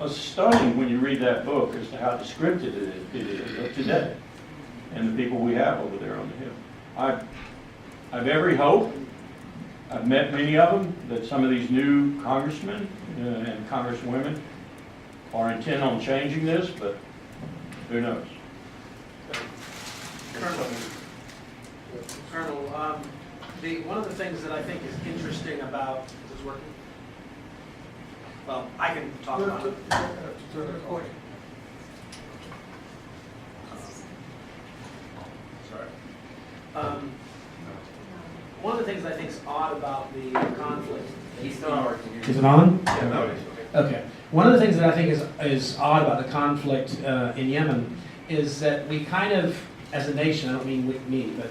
stunning when you read that book as to how descriptive it is of today and the people we have over there on the Hill. I've every hope, I've met many of them, that some of these new congressmen and congresswomen are intent on changing this, but who knows? Colonel, one of the things that I think is interesting about, is this working? Well, I can talk about it. Sorry. One of the things I think is odd about the conflict. He's still not working. Is it on? Yeah, no. Okay. One of the things that I think is odd about the conflict in Yemen is that we kind of, as a nation, I don't mean with me, but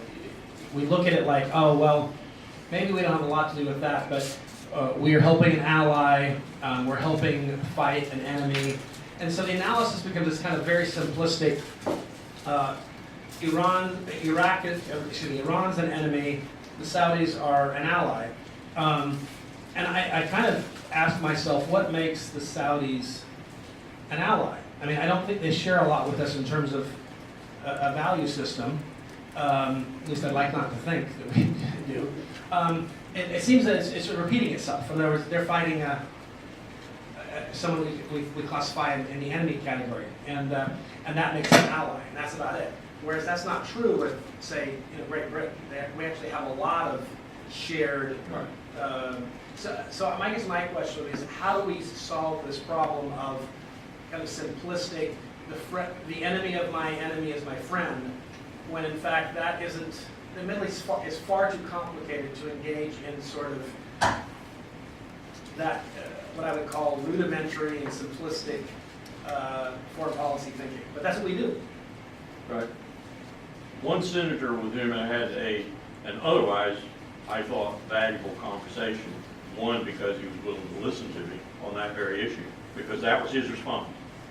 we look at it like, oh, well, maybe we don't have a lot to do with that, but we are helping an ally, we're helping fight an enemy. And so the analysis becomes this kind of very simplistic. Iran's an enemy, the Saudis are an ally. And I kind of asked myself, what makes the Saudis an ally? I mean, I don't think they share a lot with us in terms of a value system. At least I'd like not to think that we do. It seems that it's repeating itself. In other words, they're fighting someone we classify in the enemy category, and that makes them an ally, and that's about it. Whereas that's not true with, say, Great Britain. We actually have a lot of shared. So I guess my question is, how do we solve this problem of kind of simplistic, the enemy of my enemy is my friend, when in fact that isn't, the Middle East is far too complicated to engage in sort of that, what I would call rudimentary and simplistic foreign policy thinking. But that's what we do. Right. One senator with whom I had an otherwise, I thought, valuable conversation, one, because he was willing to listen to me on that very issue, because that was his response.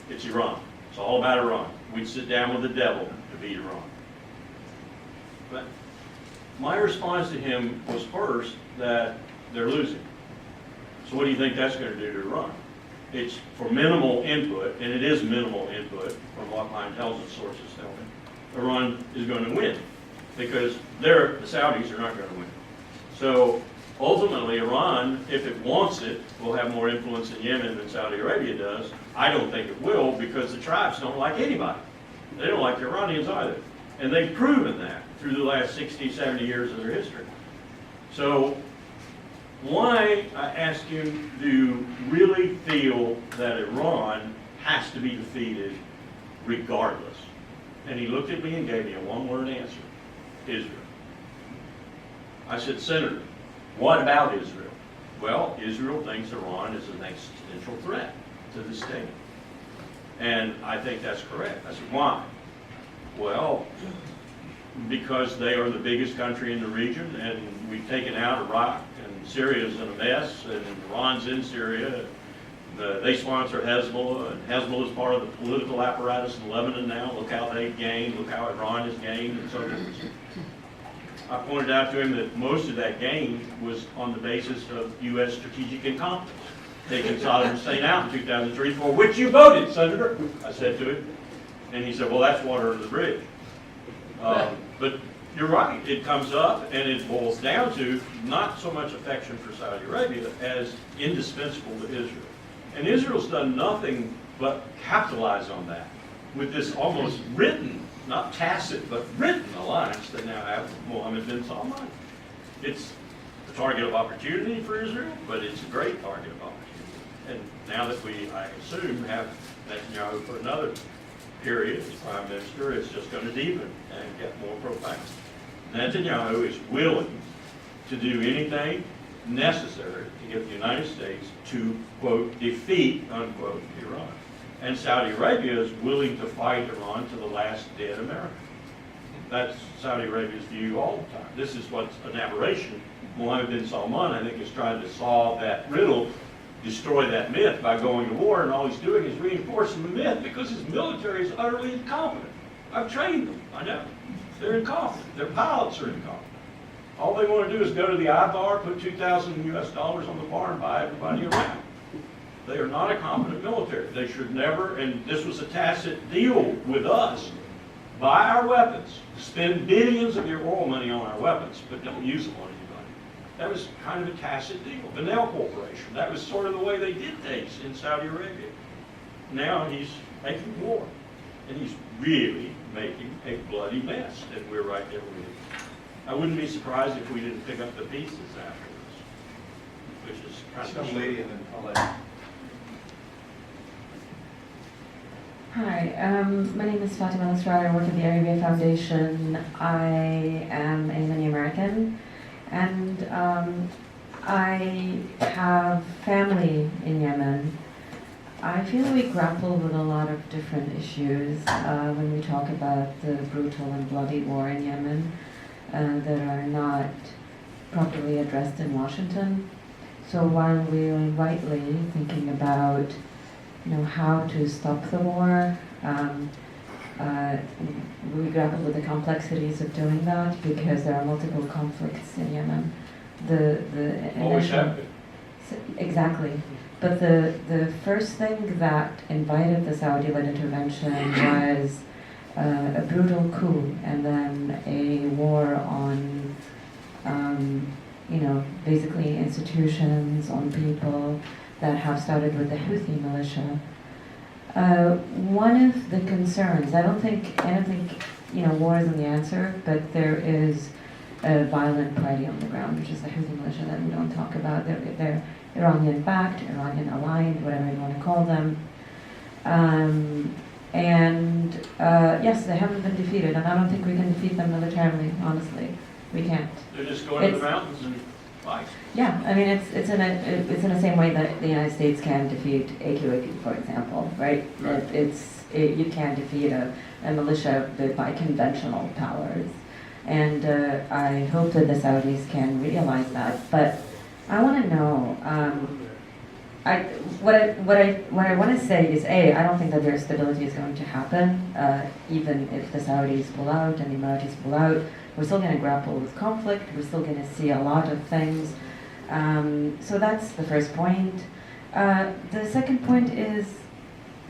It's Iran. It's all about Iran. We'd sit down with the devil to beat Iran. But my response to him was first that they're losing. So what do you think that's going to do to Iran? It's for minimal input, and it is minimal input from what my intelligence sources tell me. Iran is going to win because the Saudis are not going to win. So ultimately, Iran, if it wants it, will have more influence in Yemen than Saudi Arabia does. I don't think it will because the tribes don't like anybody. They don't like the Iranians either. And they've proven that through the last 60, 70 years of their history. So why, I ask you, do you really feel that Iran has to be defeated regardless? And he looked at me and gave me a one-word answer: Israel. I said, Senator, what about Israel? Well, Israel thinks Iran is an existential threat to the state. And I think that's correct. I said, why? Well, because they are the biggest country in the region, and we've taken out Iraq, and Syria's in a mess, and Iran's in Syria. They sponsor Hezbollah, and Hezbollah is part of the political apparatus in Lebanon now. Look how they've gained, look how Iran has gained, and so forth. I pointed out to him that most of that gain was on the basis of U.S. strategic incompetence, taking Saddam Hussein out in 2003, for which you voted, Senator, I said to him. And he said, well, that's water under the bridge. But you're right, it comes up and it boils down to not so much affection for Saudi Arabia as indispensable to Israel. And Israel's done nothing but capitalize on that with this almost written, not tacit, but written alliance they now have with Mohammed bin Salman. It's a target of opportunity for Israel, but it's a great target of opportunity. And now that we, I assume, have Netanyahu for another period as prime minister, it's just going to deepen and get more profound. Netanyahu is willing to do anything necessary to get the United States to, quote, defeat, unquote, Iran. And Saudi Arabia is willing to fight Iran to the last dead American. That's Saudi Arabia's view all the time. This is what's an aberration. Mohammed bin Salman, I think, is trying to solve that riddle, destroy that myth by going to war, and all he's doing is reinforcing the myth because his military is utterly incompetent. I've trained them, I know. They're incompetent. Their pilots are incompetent. All they want to do is go to the I bar, put $2,000 US on the bar, and buy everybody around. They are not a competent military. They should never, and this was a tacit deal with us, buy our weapons, spend billions of your oil money on our weapons, but don't use them on anybody. That was kind of a tacit deal. The Nail Corporation, that was sort of the way they did things in Saudi Arabia. Now he's making war, and he's really making a bloody mess, and we're right there with him. I wouldn't be surprised if we didn't pick up the pieces afterwards, which is kind of... Some lady and then I'll let Hi, my name is Fatima Nasrar. I work at the Arabia Foundation. I am a Yemeni American, and I have family in Yemen. I feel we grapple with a lot of different issues when we talk about the brutal and bloody war in Yemen that are not properly addressed in Washington. So while we're rightly thinking about how to stop the war, we grapple with the complexities of doing that because there are multiple conflicts in Yemen. Always have been. Exactly. But the first thing that invited the Saudi-led intervention was a brutal coup and then a war on, basically institutions, on people that have started with the Houthi militia. One of the concerns, I don't think war isn't the answer, but there is a violent party on the ground, which is the Houthi militia that we don't talk about. They're Iranian-backed, Iranian-aligned, whatever you want to call them. Yes, they haven't been defeated, and I don't think we can defeat them militarily, honestly. We can't. They're just going to the mountains and fight. Yeah, I mean, it's in the same way that the United States can defeat AQAP, for example, right? Right. You can defeat a militia by conventional powers. And I hope that the Saudis can realize that. But I want to know, what I want to say is, I don't think that their stability is going to happen, even if the Saudis pull out and the Emiratis pull out. We're still going to grapple with conflict. We're still going to see a lot of things. So that's the first point. The second point is,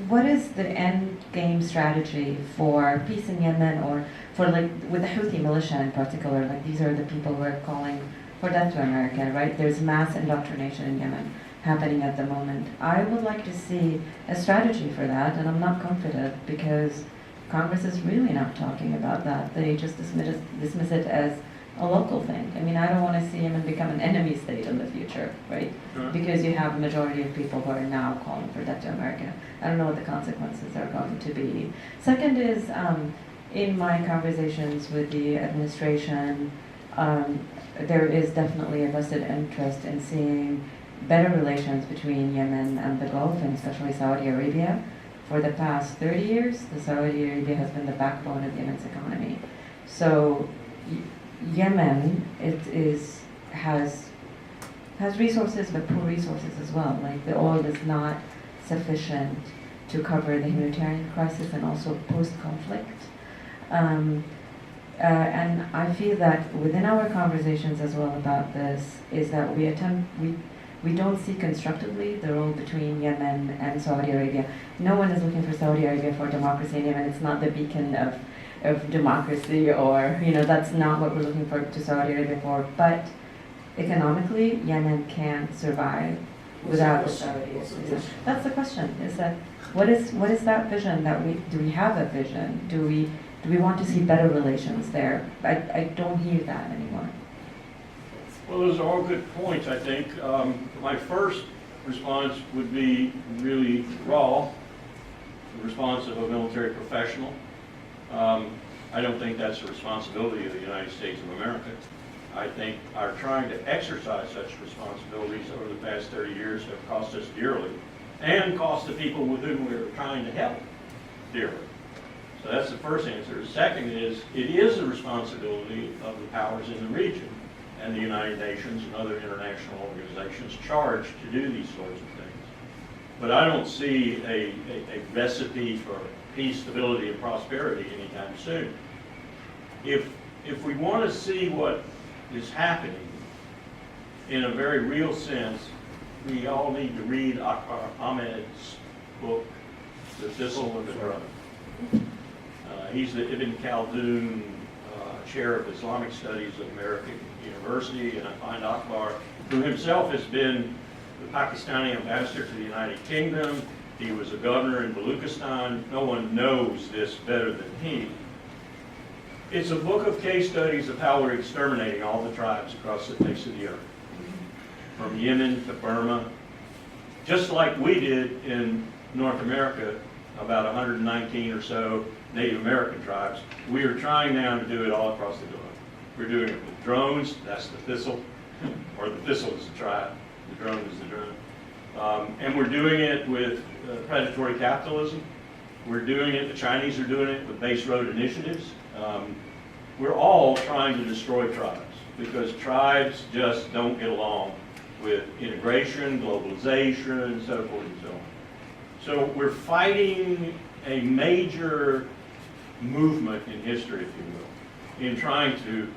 what is the end game strategy for peace in Yemen, or for with the Houthi militia in particular? These are the people who are calling for death to America, right? There's mass indoctrination in Yemen happening at the moment. I would like to see a strategy for that, and I'm not confident because Congress is really not talking about that. They just dismiss it as a local thing. I mean, I don't want to see Yemen become an enemy state in the future, right? Sure. Because you have a majority of people who are now calling for death to America. I don't know what the consequences are going to be. Second is, in my conversations with the administration, there is definitely a vested interest in seeing better relations between Yemen and the Gulf, and especially Saudi Arabia. For the past 30 years, the Saudi Arabia has been the backbone of Yemen's economy. So Yemen has resources, but poor resources as well. The oil is not sufficient to cover the humanitarian crisis and also post-conflict. And I feel that within our conversations as well about this is that we don't see constructively the role between Yemen and Saudi Arabia. No one is looking for Saudi Arabia for democracy in Yemen. It's not the beacon of democracy, or that's not what we're looking for to Saudi Arabia for. But economically, Yemen can survive without the Saudis. That's the question. Is that what is that vision do we have a vision? Do we want to see better relations there? I don't hear that anymore. Well, those are all good points, I think. My first response would be really raw, the response of a military professional. I don't think that's the responsibility of the United States of America. I think our trying to exercise such responsibilities over the past 30 years have cost us dearly, and cost the people with whom we are trying to help dearly. So that's the first answer. The second is, it is the responsibility of the powers in the region and the United Nations and other international organizations charged to do these sorts of things. But I don't see a recipe for peace, stability, and prosperity anytime soon. If we want to see what is happening in a very real sense, we all need to read Akbar Ahmed's book, The Thistle and the Drum. He's the Ibn Khaldun Chair of Islamic Studies at American University, and I find Akbar, who himself has been the Pakistani ambassador to the United Kingdom, he was a governor in Wilkerson, no one knows this better than he. It's a book of case studies of how we're exterminating all the tribes across the face of the earth, from Yemen to Burma, just like we did in North America, about 119 or so Native American tribes. We are trying now to do it all across the globe. We're doing it with drones, that's the thistle, or the thistle is the tribe, the drone is the drone. And we're doing it with predatory capitalism. We're doing it, the Chinese are doing it with base road initiatives. We're all trying to destroy tribes because tribes just don't get along with integration, globalization, and so forth and so on. So we're fighting a major movement in history, if you will, in trying to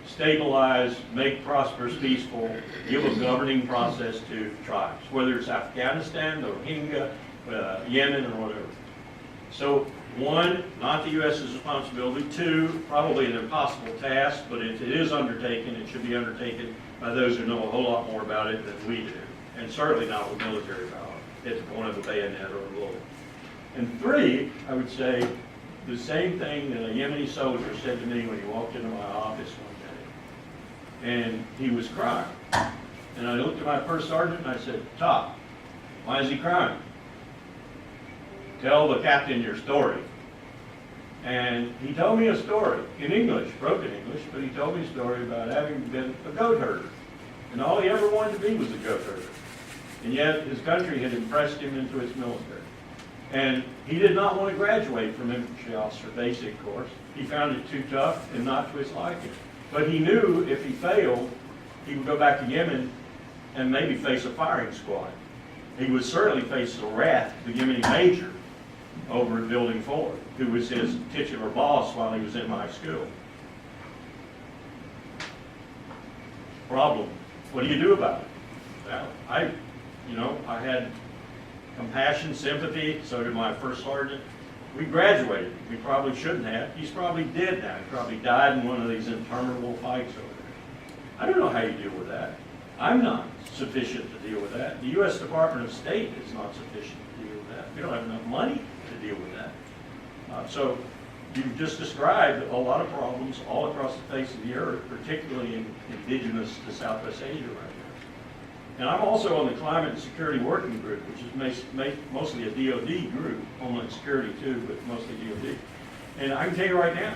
stabilize, make prosperous, peaceful, give a governing process to tribes, whether it's Afghanistan, the Rohingya, Yemen, or whatever. So one, not the U.S.'s responsibility. Two, probably an impossible task, but if it is undertaken, it should be undertaken by those who know a whole lot more about it than we do, and certainly not with military power at the point of the bayonet or a bullet. And three, I would say the same thing that a Yemeni soldier said to me when he walked into my office one day. And he was crying. And I looked at my first sergeant and I said, "Top, why is he crying? Tell the captain your story." And he told me a story in English, broken English, but he told me a story about having been a goat herder. And all he ever wanted to be was a goat herder. And yet his country had impressed him into its military. And he did not want to graduate from infantry officer basic course. He found it too tough and not to his liking. But he knew if he failed, he would go back to Yemen and maybe face a firing squad. He would certainly face the wrath of the Yemeni major over at Building 4, who was his titular boss while he was in my school. Problem. What do you do about it? Well, I had compassion, sympathy, so did my first sergeant. We graduated. We probably shouldn't have. He's probably dead now. He probably died in one of these interminable fights over there. I don't know how you deal with that. I'm not sufficient to deal with that. The U.S. Department of State is not sufficient to deal with that. We don't have enough money to deal with that. So you've just described a lot of problems all across the face of the earth, particularly indigenous to Southwest Asia right now. And I'm also on the Climate and Security Working Group, which is mostly a DOD group, Homeland Security too, but mostly DOD. And I can tell you right now,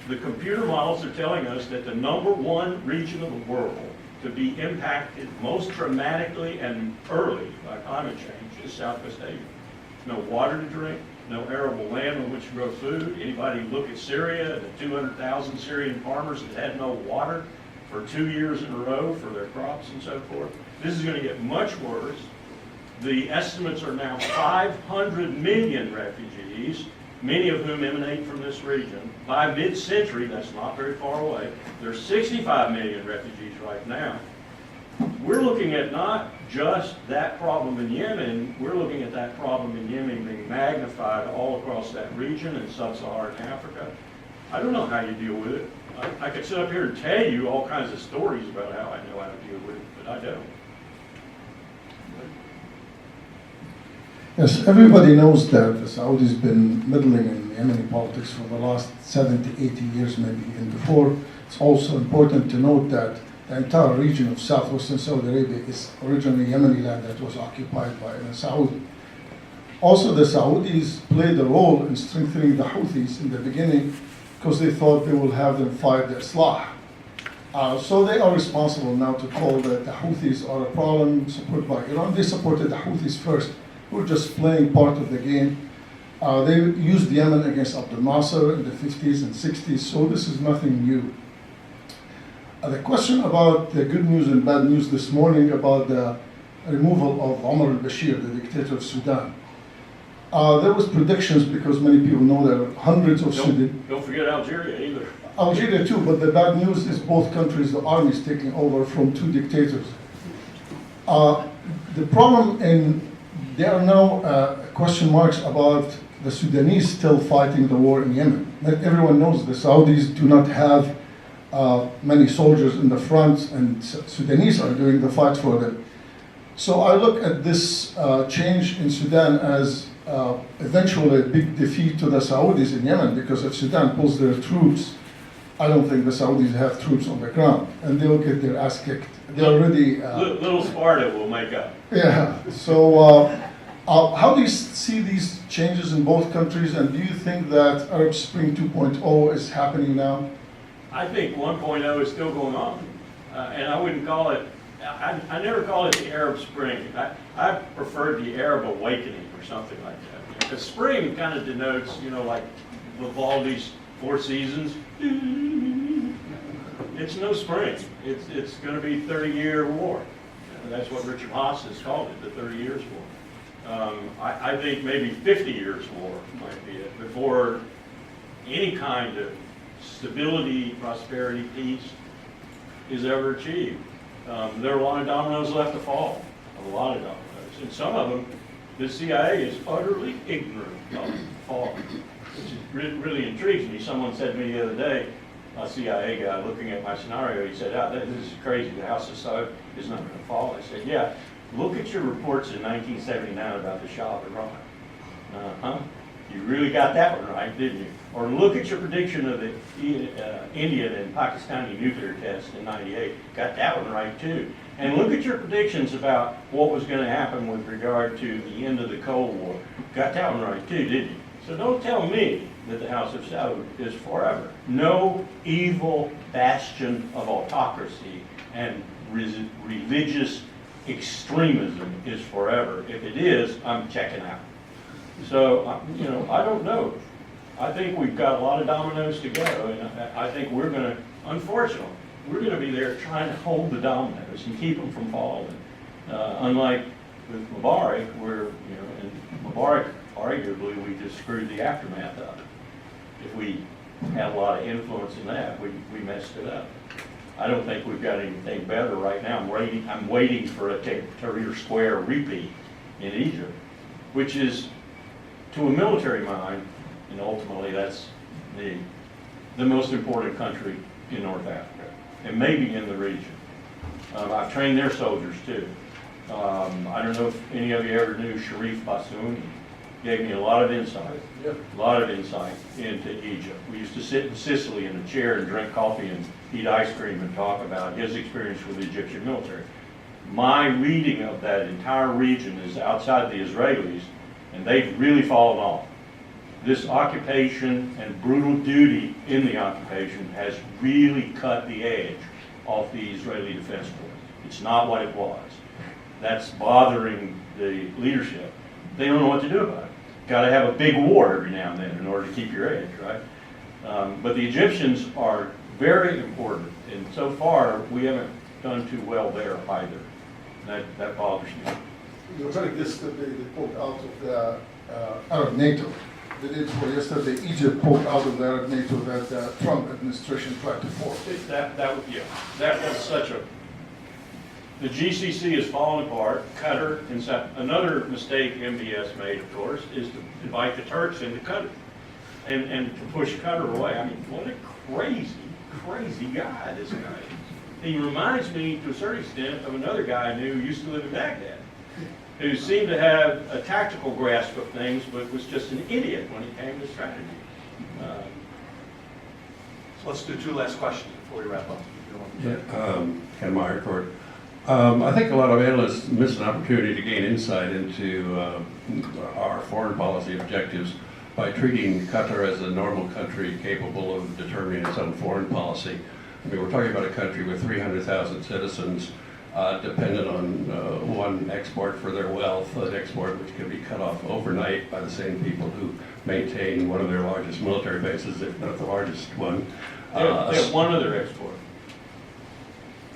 the computer models are telling us that the #1 region of the world to be impacted most dramatically and early by climate change is Southwest Asia. No water to drink, no arable land on which to grow food. Anybody look at Syria and the 200,000 Syrian farmers that had no water for 2 years in a row for their crops and so forth. This is going to get much worse. The estimates are now 500 million refugees, many of whom emanate from this region. By mid-century, that's not very far away, there's 65 million refugees right now. We're looking at not just that problem in Yemen, we're looking at that problem in Yemen being magnified all across that region in sub-Saharan Africa. I don't know how you deal with it. I could sit up here and tell you all kinds of stories about how I know how to deal with it, but I don't. Yes, everybody knows that the Saudis been meddling in Yemeni politics for the last 70, 80 years maybe, and before. It's also important to note that the entire region of southwestern Saudi Arabia is originally Yemeni land that was occupied by Saudi. Also, the Saudis played a role in strengthening the Houthis in the beginning because they thought they will have them fight the Islah. So they are responsible now to call that the Houthis are a problem supported by Iran. They supported the Houthis first, who were just playing part of the game. They used Yemen against Abdel Nasser in the 50s and 60s, so this is nothing new. The question about the good news and bad news this morning about the removal of Omar al-Bashir, the dictator of Sudan. There was predictions because many people know there are hundreds of Sudan. Don't forget Algeria either. Algeria too, but the bad news is both countries, the army is taking over from two dictators. The problem there are now question marks about the Sudanese still fighting the war in Yemen. Everyone knows the Saudis do not have many soldiers in the front, and Sudanese are doing the fight for them. So I look at this change in Sudan as eventually a big defeat to the Saudis in Yemen, because if Sudan pulls their troops, I don't think the Saudis have troops on the ground, and they'll get their ass kicked. They already... Little Sparta will make up. Yeah, so how do you see these changes in both countries, and do you think that Arab Spring 2.0 is happening now? I think 1.0 is still going on, and I wouldn't call it, I never call it the Arab Spring. I prefer the Arab Awakening or something like that. Because spring kind of denotes, like Vivaldi's Four Seasons. It's no spring. It's going to be 30-year war. And that's what Richard Haas has called it, the 30 Years War. I think maybe 50 Years War might be it, before any kind of stability, prosperity, peace is ever achieved. There are a lot of dominoes left to fall, a lot of dominoes. And some of them, the CIA is utterly ignorant of falling, which really intrigues me. Someone said to me the other day, a CIA guy looking at my scenario, he said, this is crazy, the House of Saud is not going to fall. I said, yeah, look at your reports in 1979 about the Shah of Iran. Uh-huh. You really got that one right, didn't you? Or look at your prediction of the Indian and Pakistani nuclear test in '98. Got that one right too. And look at your predictions about what was going to happen with regard to the end of the Cold War. Got that one right too, didn't you? So don't tell me that the House of Saud is forever. No evil bastion of autocracy and religious extremism is forever. If it is, I'm checking out. So, I don't know. I think we've got a lot of dominoes to go, and I think we're going to, unfortunately, we're going to be there trying to hold the dominoes and keep them from falling. Unlike with Mubarak, and Mubarak, arguably, we just screwed the aftermath of it. If we had a lot of influence in that, we messed it up. I don't think we've got anything better right now. I'm waiting for a Tahrir Square repeat in Egypt, which is, to a military mind, and ultimately that's the most important country in North Africa, and maybe in the region. I've trained their soldiers too. I don't know if any of you ever knew Sharif Bassouni. Gave me a lot of insight, into Egypt. We used to sit in Sicily in a chair and drink coffee and eat ice cream and talk about his experience with the Egyptian military. My reading of that entire region is outside the Israelis, and they've really fallen off. This occupation and brutal duty in the occupation has really cut the edge off the Israeli Defense Force. It's not what it was. That's bothering the leadership. They don't know what to do about it. Got to have a big war every now and then in order to keep your edge, right? But the Egyptians are very important, and so far we haven't done too well there either. That bothers me. You're very yesterday they pulled out of the Arab NATO. The day before yesterday, Egypt pulled out of the Arab NATO that the Trump administration tried to force. That's such a. The GCC is falling apart. Qatar, another mistake MBS made, of course, is to invite the Turks into Qatar and to push Qatar away. I mean, what a crazy guy this guy is. He reminds me, to a certain extent, of another guy I knew who used to live in Baghdad, who seemed to have a tactical grasp of things, but was just an idiot when it came to strategy. So let's do two last questions before we wrap up. Ken Meyer Court. I think a lot of analysts miss an opportunity to gain insight into our foreign policy objectives by treating Qatar as a normal country capable of determining its own foreign policy. I mean, we're talking about a country with 300,000 citizens dependent on one export for their wealth, an export which can be cut off overnight by the same people who maintain one of their largest military bases, if not the largest one. They have one other export.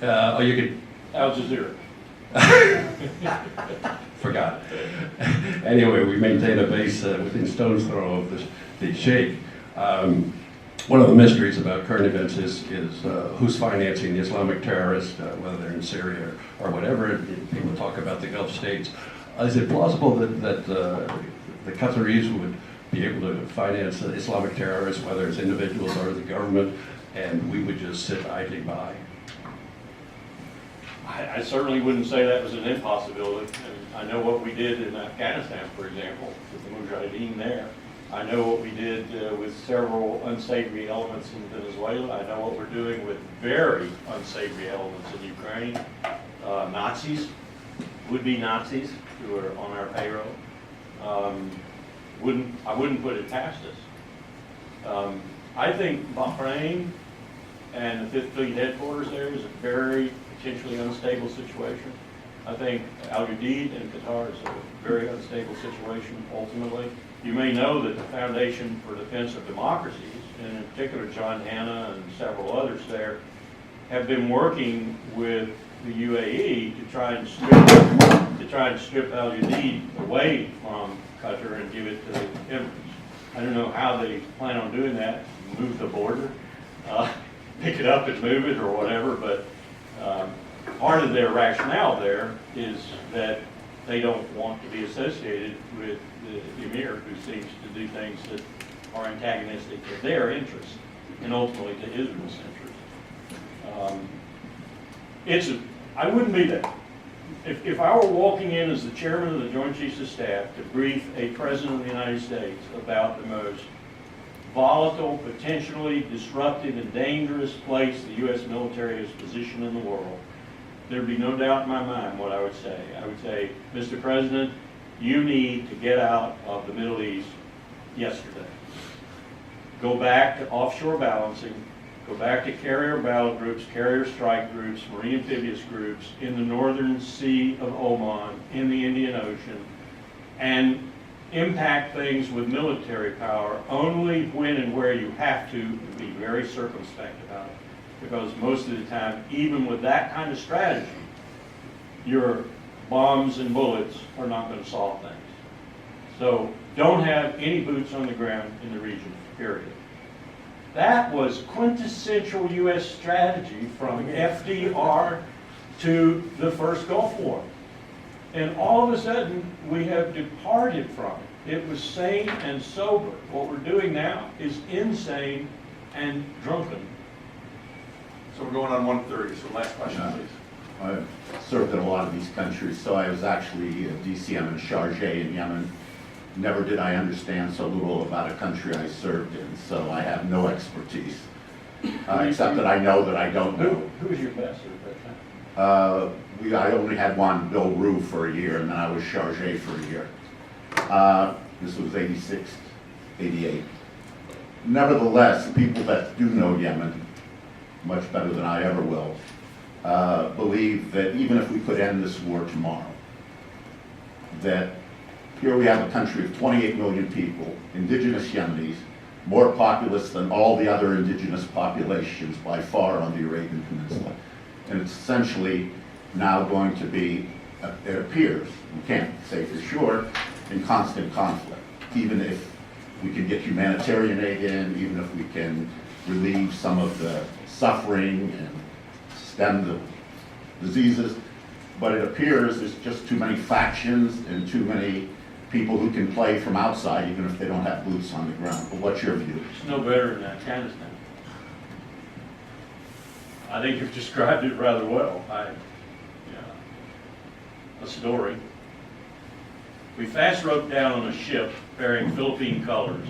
You could. Al Jazeera. Forgot. Anyway, we maintain a base within stone's throw of the sheikh. one of the mysteries about current events is who's financing the Islamic terrorists, whether they're in Syria or whatever. People talk about the Gulf states. Is it plausible that the Qataris would be able to finance the Islamic terrorists, whether it's individuals or the government, and we would just sit idly by? I certainly wouldn't say that was an impossibility. And I know what we did in Afghanistan, for example, with the Mujahideen there. I know what we did with several unsavory elements in Venezuela. I know what we're doing with very unsavory elements in Ukraine. Nazis, would-be Nazis who are on our payroll. I wouldn't put it past us. I think Bahrain and the Fifth Fleet headquarters there is a very potentially unstable situation. I think Al Udeid and Qatar is a very unstable situation ultimately. You may know that the Foundation for Defense of Democracies, and in particular John Hanna and several others there, have been working with the UAE to try and strip Al Udeid away from Qatar and give it to the Emirates. I don't know how they plan on doing that, move the border, pick it up and move it or whatever, but part of their rationale there is that they don't want to be associated with the Emir, who seems to do things that are antagonistic to their interests and ultimately to Israel's interests. I wouldn't be there. If I were walking in as the chairman of the Joint Chiefs of Staff to brief a president of the United States about the most volatile, potentially disruptive and dangerous place the U.S. military is positioned in the world, there'd be no doubt in my mind what I would say. I would say, Mr. President, you need to get out of the Middle East yesterday. Go back to offshore balancing, go back to carrier battle groups, carrier strike groups, marine amphibious groups in the northern Sea of Oman, in the Indian Ocean, and impact things with military power only when and where you have to, and be very circumspect about it. Because most of the time, even with that kind of strategy, your bombs and bullets are not going to solve things. So don't have any boots on the ground in the region, period. That was quintessential U.S. strategy from FDR to the first Gulf War. And all of a sudden, we have departed from it. It was sane and sober. What we're doing now is insane and drunken. So we're going on 1:30, so last question, please. I've served in a lot of these countries, so I was actually a DCM in Sharjah in Yemen. Never did I understand so little about a country I served in, so I have no expertise, except that I know that I don't know. Who was your ambassador at that time? I only had one, Bill Rue, for a year, and then I was Sharjah for a year. This was 86, 88. Nevertheless, people that do know Yemen, much better than I ever will, believe that even if we could end this war tomorrow, that here we have a country of 28 million people, indigenous Yemenis, more populous than all the other indigenous populations by far on the Arabian Peninsula. And it's essentially now going to be, it appears, we can't say for sure, in constant conflict. Even if we can get humanitarian aid in, even if we can relieve some of the suffering and stem the diseases, but it appears there's just too many factions and too many people who can play from outside, even if they don't have boots on the ground. But what's your view? It's no better than Afghanistan. I think you've described it rather well. A story. We fast wrote down on a ship bearing Philippine colors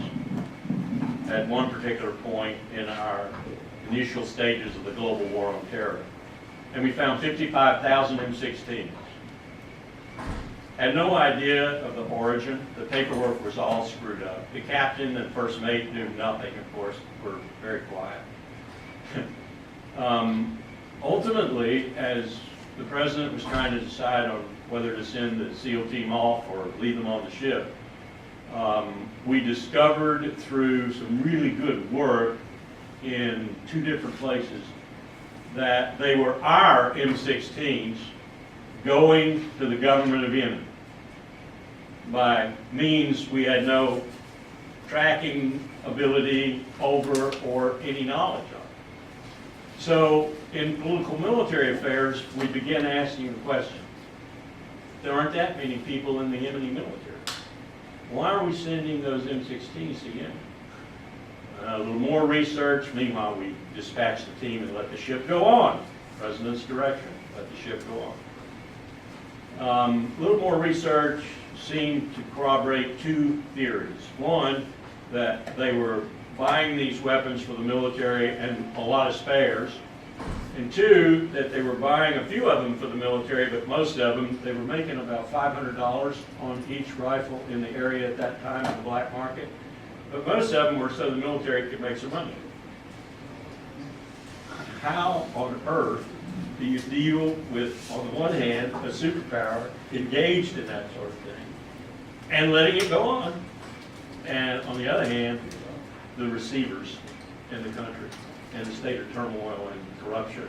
at one particular point in our initial stages of the global war on terror. And we found 55,000 M16s. Had no idea of the origin. The paperwork was all screwed up. The captain and first mate knew nothing, of course, were very quiet. Ultimately, as the president was trying to decide on whether to send the SEAL team off or leave them on the ship, we discovered through some really good work in two different places that they were our M16s going to the government of Yemen by means we had no tracking ability over or any knowledge of. So in political military affairs, we begin asking the question, there aren't that many people in the Yemeni military. Why are we sending those M16s to Yemen? A little more research, meanwhile we dispatch the team and let the ship go on. President's direction, let the ship go on. A little more research seemed to corroborate two theories. One, that they were buying these weapons for the military and a lot of spares. And two, that they were buying a few of them for the military, but most of them, they were making about $500 on each rifle in the area at that time in the black market. But most of them were so the military could make some money. How on earth do you deal with, on the one hand, a superpower engaged in that sort of thing and letting it go on, and on the other hand, the receivers in the country and the state of turmoil and corruption?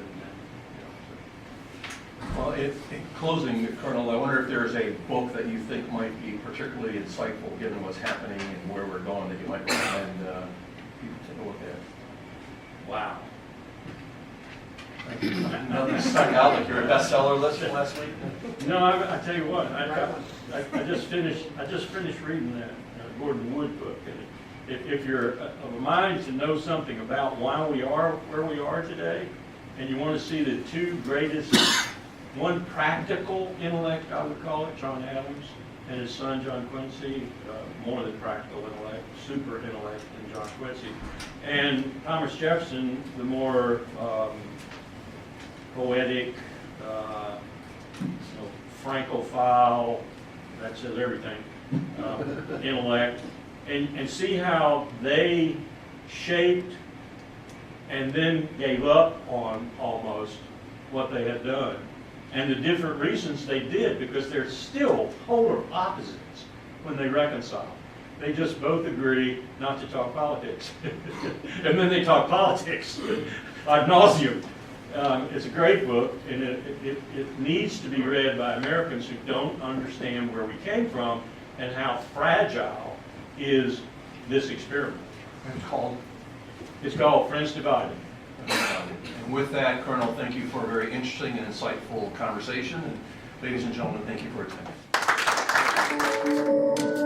Well, in closing, Colonel, I wonder if there is a book that you think might be particularly insightful, given what's happening and where we're going, that you might recommend people take a look at. Wow. Nothing stuck out like your bestseller list from last week? No, I tell you what, I just finished reading that Gordon Wood book, and if you're of a mind to know something about why we are where we are today, and you want to see the two greatest, one practical intellect, I would call it, John Adams, and his son John Quincy, more than practical intellect, super intellect in John Quincy, and Thomas Jefferson, the more poetic, Francophile, that says everything, intellect, and see how they shaped and then gave up on almost what they had done, and the different reasons they did, because they're still polar opposites when they reconcile. They just both agree not to talk politics. And then they talk politics ad nauseum. It's a great book, and it needs to be read by Americans who don't understand where we came from and how fragile is this experiment. It's called Friends Divided. And with that, Colonel, thank you for a very interesting and insightful conversation. And ladies and gentlemen, thank you for attending.